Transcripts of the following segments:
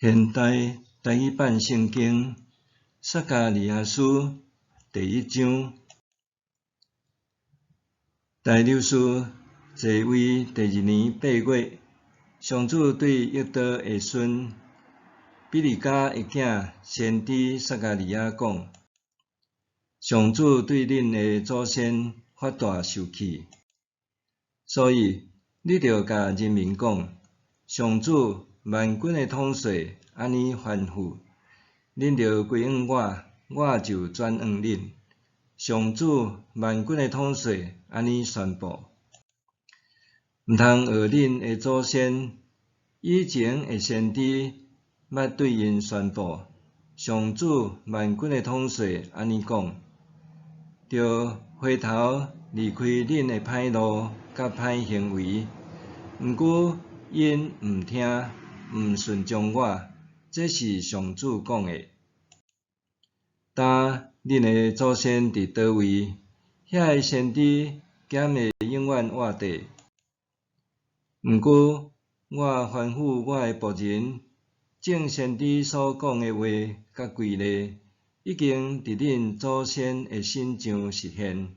现代台语版圣经撒迦利亚书第1章，大流士即位第2年8月，上主对约瑟的孙比利家的囝先知撒迦利亚讲：上主对恁的祖先发大受气，所以你着甲人民讲，上主万军的统帅安尼吩咐，恁着归向我，我就转向恁。上主万军的统帅安尼宣布：毋通学恁的祖先以前的先知，捌对因宣布，上主万军的统帅安尼讲，着回头离开恁的歹路甲歹行为。毋过因毋听，毋顺从我，这是上主讲的。呾恁的祖先伫倒位，遐个先知减会永远活地。毋过我吩咐我的仆人，正先知所讲的话甲规例，已经伫恁祖先的身上实现。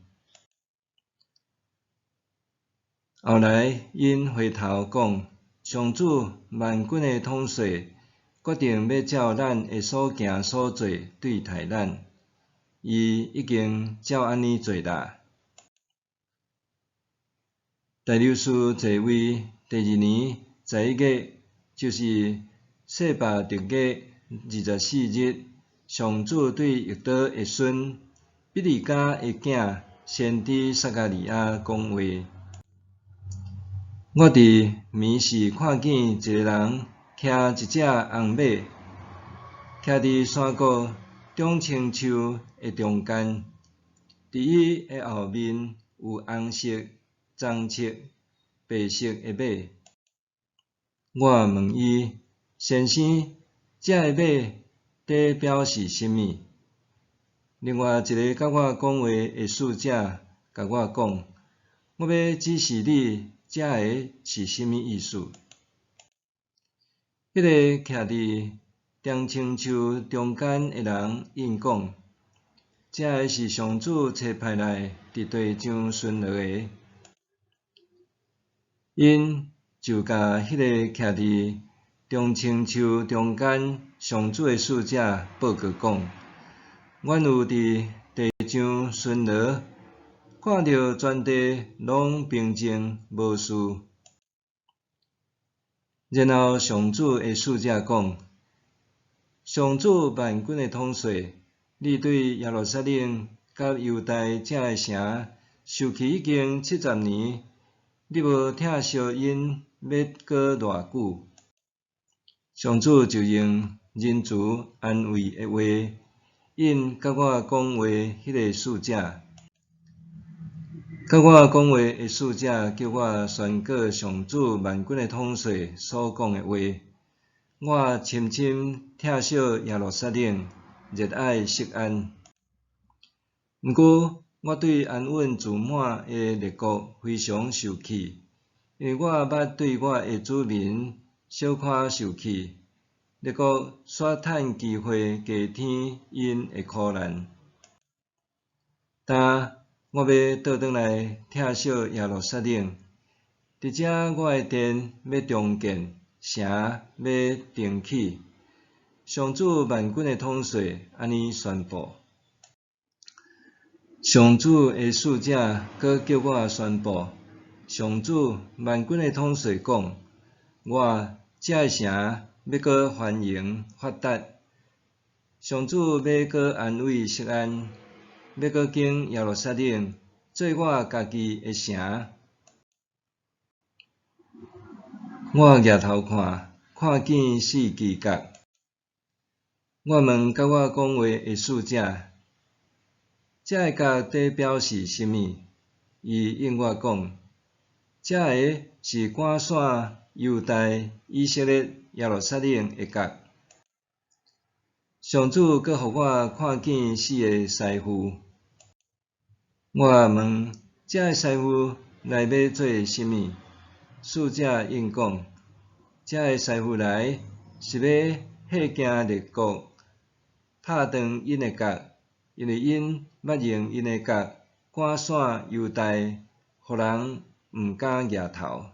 后来因回头讲，上主万军的统帅决定要照咱的所行所做对待咱，伊已经照安尼做啦。大流士即位第2年11月，就是谢巴特月24日，上主对约瑟的孙比利家的囝先知撒迦利亚讲话：我伫暝时看见一个人骑一只红马，徛伫山谷中青树的中间，伫伊的后面有红色、棕色、白色的马。我问伊：先生，这个马在表示甚物？另外一个甲我讲话的使者甲我讲：我要指示你，这个是甚物意思？迄个徛伫中青树中间的人应讲：这个是上主差派来伫地上巡逻的。因就甲迄个徛伫中青树中间上主的使者报告讲：阮有伫地上巡逻，看到全地拢平静无事。然后上主的使者讲：上主万军的统帅，你对耶路撒冷甲犹大这个城受气已经70年，你无疼惜因要过偌久？上主就用仁慈安慰的话，因甲我讲话迄个使者。甲我讲话的使者叫我宣告上主万军的统帅所讲的话。我深深疼惜耶路撒冷，热爱锡安。毋过我对安稳自满的列国非常受气，因为我捌对我的子民小可受气。列国煞趁机会加添因的苦难。呾我要倒转来疼惜耶路撒冷，伫遮我的殿要重建，城要重起。上主万军的统帅安尼宣布。上主的使者阁叫我宣布，上主万军的统帅讲：我这个城要阁繁荣发达，上主要阁安慰锡安，要阁经耶路撒冷做我家己的城。我举头看见4支角。我问甲我讲话的使者：这个角在表示甚物？伊应我讲：这个是赶散犹大、以色列、耶路撒冷的角。上主阁互我看见4个师傅。我问：这个师傅来要做甚物？使者应讲：这个师傅来是要吓惊列国，拍断因的角，因为因捌用因的角赶散犹大，互人毋敢举头。